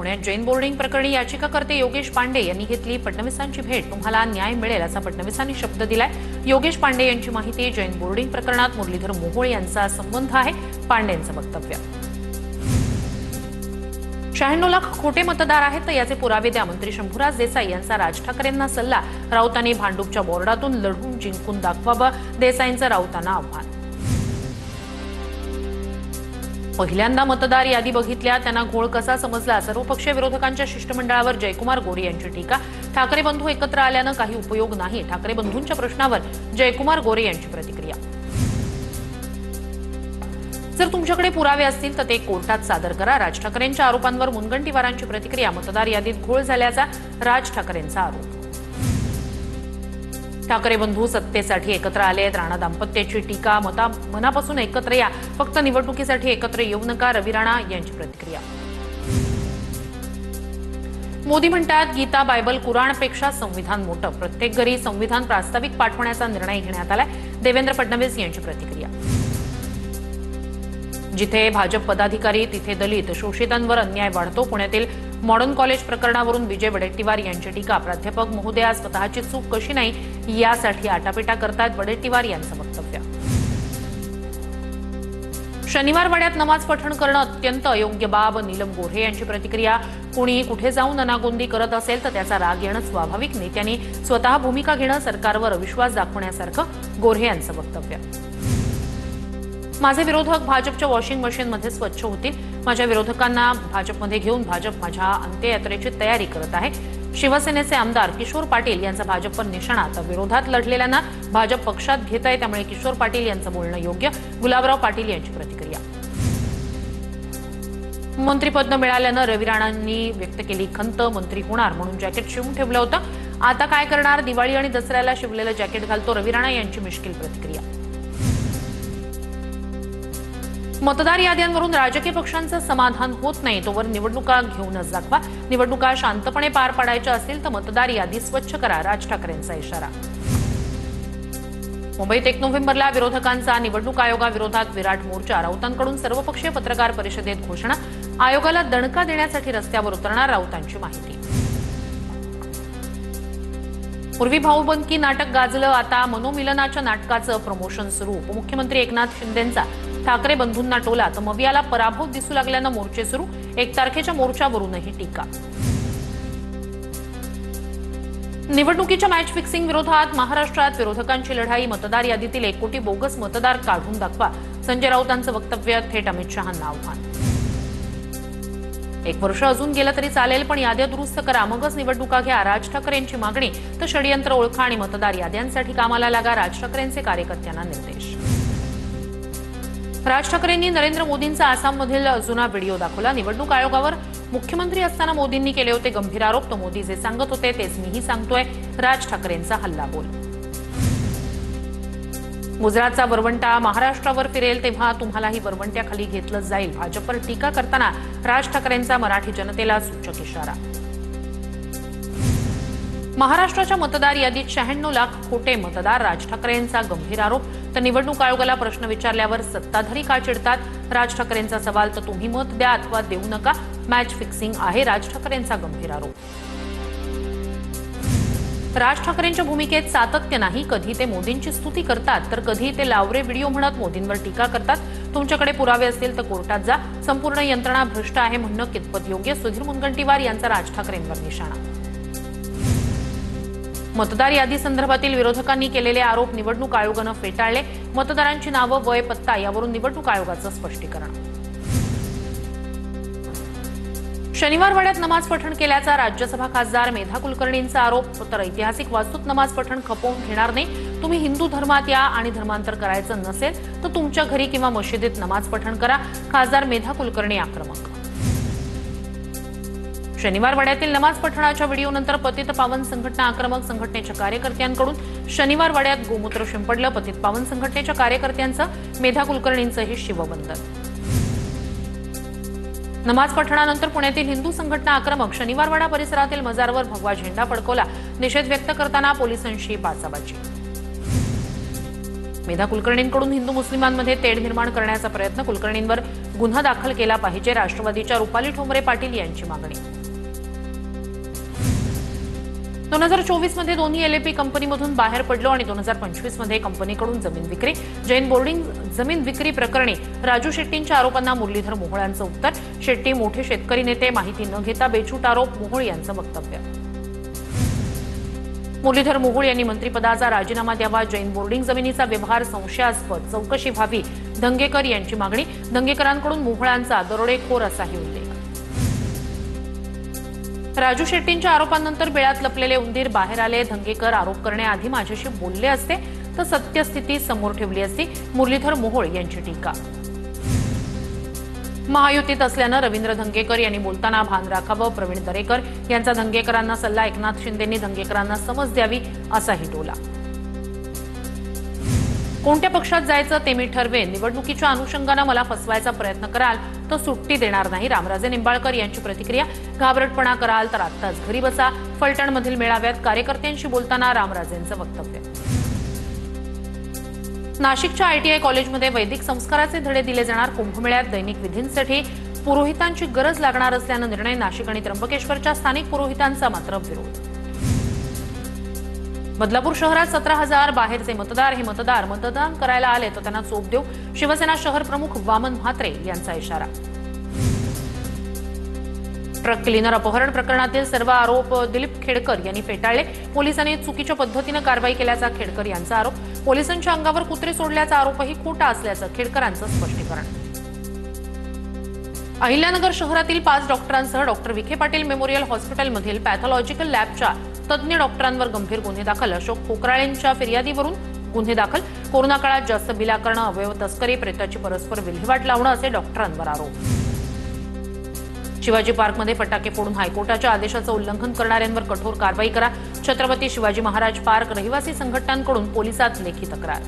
पुण्यात जैन बोर्डिंग प्रकरणी याचिकाकर्ते योगेश पांडे यांनी घेतली फडणवीसांची भेट। तुम्हाला न्याय मिळेल असा फडणवीसांनी शब्द दिलाय। योगेश पांडे यांची माहिती, जैन बोर्डिंग प्रकरणात मुरलीधर मोहोळ यांचा संबंध आहे। पांडेंचं वक्तव्य, 96 लाख खोटे मतदार आहेत तर याचे पुरावे द्या। मंत्री शंभूराज देसाई यांचा राज ठाकरेंना सल्ला। राऊतांनी भांडूपच्या बोर्डातून लढून जिंकून दाखवावं, देसाईंचं राऊतांना आव्हान। पहिल्यांदा मतदार यादी बघितल्या त्यांना घोळ कसा समजला? सर्वपक्षीय विरोधकांच्या शिष्टमंडळावर जयकुमार गोरे यांची टीका। ठाकरे बंधू एकत्र आल्यानं काही उपयोग नाही। ठाकरे बंधूंच्या प्रश्नावर जयकुमार गोरे यांची प्रतिक्रिया। जर तुमच्याकडे पुरावे असतील तर ते कोर्टात सादर करा। राज ठाकरेंच्या आरोपांवर मुनगंटीवारांची प्रतिक्रिया। मतदार यादीत घोळ झाल्याचा राज ठाकरेंचा आरोप। ठाकरे बंधू सत्तेसाठी एकत्र आलेत, राणा दाम्पत्याची टीका। मनापासून एकत्र या, फक्त निवडणुकीसाठी एकत्र येऊ नका, रवी राणा यांची प्रतिक्रिया। मोदी म्हणतात गीता, बायबल, कुराणपेक्षा संविधान मोठं। प्रत्येक घरी संविधान प्रास्ताविक पाठवण्याचा निर्णय घेण्यात आलाय, देवेंद्र फडणवीस यांची प्रतिक्रिया। जिथे भाजप पदाधिकारी तिथे दलित, शोषितांवर अन्याय वाढतो। पुण्यातील मॉडर्न कॉलेज प्रकरणावरून विजय वडेट्टीवार यांची टीका। प्राध्यापक महोदया, स्वतःची चूक कशी नाही यासाठी आटापिटा करतात, वडेट्टीवार यांचं वक्तव्य। शनिवार वाड्यात नमाज पठण करणं अत्यंत अयोग्य बाब, नीलम गोऱ्हे यांची प्रतिक्रिया। कोणी कुठे जाऊन अनागोंदी करत असेल तर त्याचा राग येणं स्वाभाविक। नेत्यांनी स्वतः भूमिका घेणं सरकारवर अविश्वास दाखवण्यासारखं, गोऱ्हे यांचं वक्तव्य। माझे विरोधक भाजपच्या वॉशिंग मशीनमध्ये स्वच्छ होतील। माझ्या विरोधकांना भाजपमध्ये घेऊन भाजप माझ्या अंत्ययात्रेची तयारी करत आहे। शिवसेनेचे आमदार किशोर पाटील यांचा भाजपवर निशाणा। तर विरोधात लढलेल्यांना भाजप पक्षात घेत आहे, त्यामुळे किशोर पाटील यांचं बोलणं योग्य, गुलाबराव पाटील यांची प्रतिक्रिया। मंत्रिपद न मिळाल्यानं रवी राणांनी व्यक्त केली खंत। मंत्री होणार म्हणून जॅकेट शिवून ठेवलं होतं, आता काय करणार? दिवाळी आणि दसऱ्याला शिवलेलं जॅकेट घालतो, रवी राणा यांची मिश्किल प्रतिक्रिया। मतदार याद्यांवरून राजकीय पक्षांचं समाधान होत नाही, तोवर निवडणुका घेऊनच दाखवा। निवडणुका शांतपणे पार पाडायच्या असतील तर मतदार यादी स्वच्छ करा, राज ठाकरेंचा इशारा। मुंबईत 1 नोव्हेंबरला विरोधकांचा निवडणूक आयोगाविरोधात विराट मोर्चा। राऊतांकडून सर्वपक्षीय पत्रकार परिषदेत घोषणा। आयोगाला दणका देण्यासाठी रस्त्यावर उतरणार, राऊतांची माहिती। पूर्वी भाऊबंदकी नाटक गाजलं, आता मनोमिलनाच्या नाटकाचं प्रमोशन सुरू। उपमुख्यमंत्री एकनाथ शिंदेंचा ठाकरे बंधूंना टोला, तर मवियाला पराभव दिसू लागल्यानं मोर्चे सुरू। 1 तारखेच्या मोर्चावरूनही टीका। निवडणुकीच्या मॅच फिक्सिंग विरोधात महाराष्ट्रात विरोधकांची लढाई। मतदार यादीतील 1 कोटी बोगस मतदार काढून दाखवा, संजय राऊतांचं वक्तव्य। थेट अमित शहांना आव्हान। 1 वर्ष अजून गेलं तरी चालेल, पण याद्या दुरुस्त करा, मगच निवडणुका घ्या, राज ठाकरेंची मागणी। तर षडयंत्र ओळखा आणि मतदार याद्यांसाठी कामाला लागा, राज ठाकरेंचे कार्यकर्त्यांना निर्देश। राज ठाकरेंनी नरेंद्र मोदींचा आसाममधील जुना व्हिडिओ दाखवला। निवडणूक आयोगावर मुख्यमंत्री असताना मोदींनी केले होते गंभीर आरोप, तर मोदी जे सांगत होते तेच मीही सांगतोय, राज ठाकरेंचा हल्लाबोल। गुजरातचा वरवंटा महाराष्ट्रावर फिरेल तेव्हा तुम्हालाही वरवंट्याखाली घेतलं जाईल। भाजपवर टीका करताना राज ठाकरेंचा मराठी जनतेला सूचक इशारा। महाराष्ट्राच्या मतदार यादीत 96 लाख खोटे मतदार, राज ठाकरेंचा गंभीर आरोप। तर निवडणूक आयोगाला प्रश्न विचारल्यावर सत्ताधारी का चिडतात? राज ठाकरेंचा सवाल, तर तुम्ही मत द्या अथवा देऊ नका, मॅच फिक्सिंग आहे, राज ठाकरेंचा गंभीर आरोप। राज ठाकरेंच्या भूमिकेत सातत्य नाही, कधी ते मोदींची स्तुती करतात तर कधी ते लावरे व्हिडिओ म्हणत मोदींवर टीका करतात। तुमच्याकडे पुरावे असतील तर कोर्टात जा, संपूर्ण यंत्रणा भ्रष्ट आहे म्हणणं कितपत योग्य? सुधीर मुनगंटीवार यांचा राज ठाकरेंवर निशाणा। मतदार यादी संदर्भातील विरोधकांनी केलेले आरोप निवडणूक आयोगानं फेटाळले। मतदारांची नावं, वय, पत्ता यावरून निवडणूक आयोगाचं स्पष्टीकरण। शनिवार वाड्यात नमाज पठण केल्याचा राज्यसभा खासदार मेधा कुलकर्णींचा आरोप। तर ऐतिहासिक वास्तूत नमाज पठण खपवून घेणार नाही, तुम्ही हिंदू धर्मात या आणि धर्मांतर करायचं नसेल तर तुमच्या घरी किंवा मशिदीत नमाज पठण करा, खासदार मेधा कुलकर्णी आक्रमक। शनिवार वाड्यातील नमाज पठणाच्या व्हिडिओनंतर पतित पावन संघटना आक्रमक। संघटनेच्या कार्यकर्त्यांकडून शनिवार वाड्यात गोमूत्र शिंपडलं। पतित पावन संघटनेच्या कार्यकर्त्यांचं मेधा कुलकर्णींचंही शिवबंधन। नमाज पठणानंतर पुण्यातील हिंदू संघटना आक्रमक। शनिवारवाडा परिसरातील मजारवर भगवा झेंडा फडकवला। निषेध व्यक्त करताना पोलिसांशी बाचाबाची। मेधा कुलकर्णींकडून हिंदू मुस्लिमांमध्ये तेढ निर्माण करण्याचा प्रयत्न, कुलकर्णींवर गुन्हा दाखल केला पाहिजे, राष्ट्रवादीच्या रुपाली ठोंबरे पाटील यांची मागणी. 2024 मध्ये दोन्ही एलएपी कंपनीमधून बाहेर पडलो आणि 2025 मध्ये कंपनीकडून जमीन विक्री. जैन बोर्डिंग जमीन विक्री प्रकरणी राजू शेट्टींच्या आरोपांना मुरलीधर मोहोळ यांचं उत्तर. शेट्टी मोठे शेतकरी नेते, माहिती न घेता बेछूट आरोप, मोहोळ यांचं वक्तव्य. मुरलीधर मोहोळ यांनी मंत्रिपदाचा राजीनामा द्यावा, जैन बोर्डिंग जमिनीचा व्यवहार संशयास्पद, चौकशी व्हावी, धंगेकर यांची मागणी. धंगेकरांकडून मोहोळांचा दरोडेखोर असाही उल्लेख. राजू शेट्टींच्या आरोपांनंतर बिळात लपलेले उंदीर बाहेर आले. धंगेकर आरोप करण्याआधी माझ्याशी बोलले असते तर सत्यस्थिती समोर ठेवली असती, मुरलीधर मोहोळ यांची टीका. महायुतीत असल्यानं रवींद्र धंगेकर यांनी बोलताना भान राखावं. प्रवीण दरेकर यांचा धंगेकरांना सल्ला. एकनाथ शिंदेंनी धंगेकरांना समज द्यावी असाही टोला. कोणत्या पक्षात जायचं ते मी ठरवेन, निवडणुकीच्या अनुषंगानं मला फसवायचा प्रयत्न कराल तर सुट्टी देणार नाही, रामराजे निंबाळकर यांची प्रतिक्रिया. घाबरटपणा कराल तर आत्ताच घरी बसा. फलटणमधील मेळाव्यात कार्यकर्त्यांशी बोलताना रामराजेंचं वक्तव्य. नाशिकच्या आयटीआय कॉलेजमध्ये वैदिक संस्काराचे धडे दिले जाणार. कुंभमेळ्यात दैनिक विधींसाठी पुरोहितांची गरज लागणार असल्यानं निर्णय. नाशिक आणि त्र्यंबकेश्वरच्या स्थानिक पुरोहितांचा मात्र विरोध. बदलापूर शहरात 17,000 बाहेरचे मतदार. हे मतदार मतदान करायला आले तर त्यांना चोप देऊ, शिवसेना शहर प्रमुख वामन म्हात्रे यांचा इशारा. ट्रक क्लिनर अपहरण प्रकरणातील सर्व आरोप दिलीप खेडकर यांनी फेटाळले. पोलिसांनी चुकीच्या पद्धतीनं कारवाई केल्याचा खेडकर यांचा आरोप. पोलिसांच्या अंगावर कुत्रे सोडल्याचा आरोपही खोटा असल्याचं खेडकरांचं स्पष्टीकरण. अहिल्यानगर शहरातील 5 डॉक्टरांसह डॉक्टर विखे पाटील मेमोरियल हॉस्पिटलमधील पॅथॉलॉजिकल लॅबच्या तज्ज्ञ डॉक्टरांवर गंभीर गुन्हे दाखल. अशोक कोकराळेंच्या फिर्यादीवरून गुन्हे दाखल. कोरोना काळात जास्त बिल आकारणं, अवयव तस्करी, प्रेताची परस्पर विल्हेवाट लावणं असे डॉक्टरांवर आरोप. शिवाजी पार्कमध्ये फटाके फोडून हायकोर्टाच्या आदेशाचं उल्लंघन करणाऱ्यांवर कठोर कारवाई करा. छत्रपती शिवाजी महाराज पार्क रहिवासी संघटनांकडून पोलिसात लेखी तक्रार.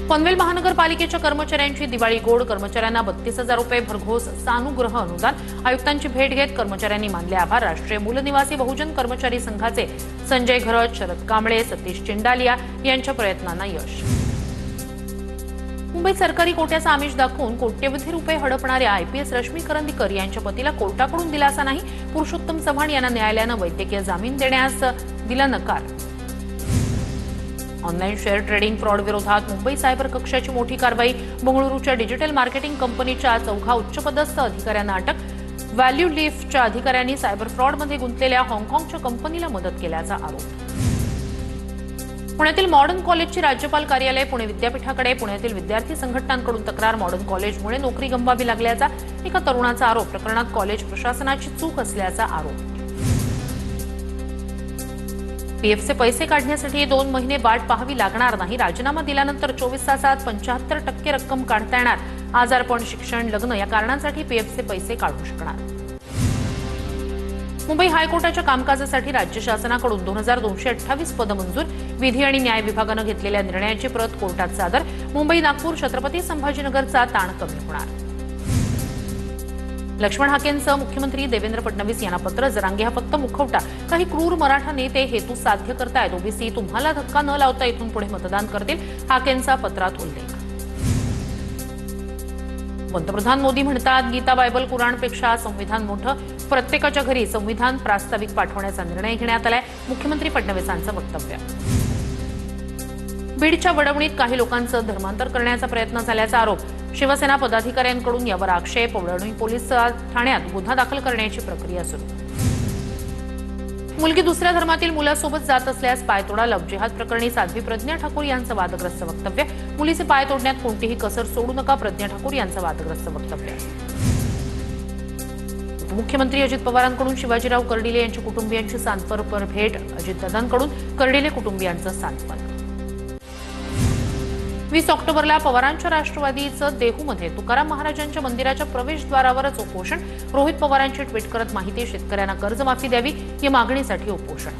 पनवेल महानगरपालिकेच्या कर्मचाऱ्यांची दिवाळी गोड. कर्मचाऱ्यांना 32,000 रुपये भरघोस सानुग्रह अनुदान. आयुक्तांची भेट घेत कर्मचाऱ्यांनी मानले आभार. राष्ट्रीय मूलनिवासी बहुजन कर्मचारी संघाचे संजय घरत, शरद कांबळे, सतीश चिंडालिया यांच्या प्रयत्नांना यश. मुंबईत सरकारी कोट्याचा आमिष दाखवून कोट्यवधी रुपये हडपणाऱ्या आयपीएस रश्मी करंदीकर यांच्या पतीला कोर्टाकडून दिलासा नाही. पुरुषोत्तम चव्हाण यांना न्यायालयानं वैद्यकीय जामीन देण्यास दिला नकार. ऑनलाईन शेअर ट्रेडिंग फ्रॉड विरोधात मुंबई सायबर कक्षाची मोठी कारवाई. बंगळुरूच्या डिजिटल मार्केटिंग कंपनीच्या 4 उच्चपदस्थ अधिकाऱ्यांना अटक. व्हॅल्यू लीफच्या अधिकाऱ्यांनी सायबर फ्रॉडमध्ये गुंतलेल्या हाँगकाँगच्या कंपनीला मदत केल्याचा आरोप. पुण्यातील मॉडर्न कॉलेजची राज्यपाल कार्यालय पुणे विद्यापीठाकडे. पुण्यातील विद्यार्थी संघटनांकडून तक्रार. मॉडर्न कॉलेजमुळे नोकरी गमवावी लागल्याचा एका तरुणाचा आरोप. प्रकरणात कॉलेज प्रशासनाची चूक असल्याचा आरोप. पीएफचे पैसे काढण्यासाठी 2 महिने वाट पाहावी लागणार नाही. राजीनामा दिल्यानंतर 24 तासात 75% रक्कम काढता येणार. आजारपण, शिक्षण, लग्न या कारणांसाठी पीएफचे पैसे काढू शकणार. मुंबई हायकोर्टाच्या कामकाजासाठी राज्य शासनाकडून 2228 पदं मंजूर. विधी आणि न्याय विभागानं घेतलेल्या निर्णयाची प्रत कोर्टात सादर. मुंबई नागपूर छत्रपती संभाजीनगरचा ताण कमी होणार. लक्ष्मण हाकेंचं मुख्यमंत्री देवेंद्र फडणवीस यांना पत्र. जरांगे हा फक्त मुखवटा. काही क्रूर मराठा नेते हेतू साध्य करतायत. ओबीसी तुम्हाला धक्का न लावता इथून पुढे मतदान करतील. हाकेंचा पत्रात उल्लेख. पंतप्रधान मोदी म्हणतात गीता, बायबल, कुराणपेक्षा संविधान मोठं. प्रत्येकाच्या घरी संविधान प्रास्ताविक पाठवण्याचा निर्णय घेण्यात आलाय. मुख्यमंत्री फडणवीसांचं वक्तव्य. बीडच्या वडवणीत काही लोकांचं धर्मांतर करण्याचा प्रयत्न झाल्याचा आरोप. शिवसेना पदाधिकाऱ्यांकडून यावर आक्षेप. वडवणी पोलीस ठाण्यात गुन्हा दाखल करण्याची प्रक्रिया सुरू. मुलगी दुसऱ्या धर्मातील मुलासोबत जात असल्यास पायतोडा. लव्ह जिहाद प्रकरणी साध्वी प्रज्ञा ठाकूर यांचं वादग्रस्त वक्तव्य. मुलीचे पाय तोडण्यात कोणतीही कसर सोडू नका. प्रज्ञा ठाकूर यांचं वादग्रस्त वक्तव्य. मुख्यमंत्री अजित पवारांकडून शिवाजीराव कर्डिले यांच्या कुटुंबियांची सांत्वनपर भेट. अजितदादांकडून कर्डिले कुटुंबियांचं सांत्वन. 20 ऑक्टोबरला पवारांच्या राष्ट्रवादीचं देहूमध्ये तुकाराम महाराजांच्या मंदिराच्या प्रवेशद्वारावरच उपोषण. रोहित पवारांची ट्विट करत माहिती. शेतकऱ्यांना कर्जमाफी द्यावी या मागणीसाठी उपोषण.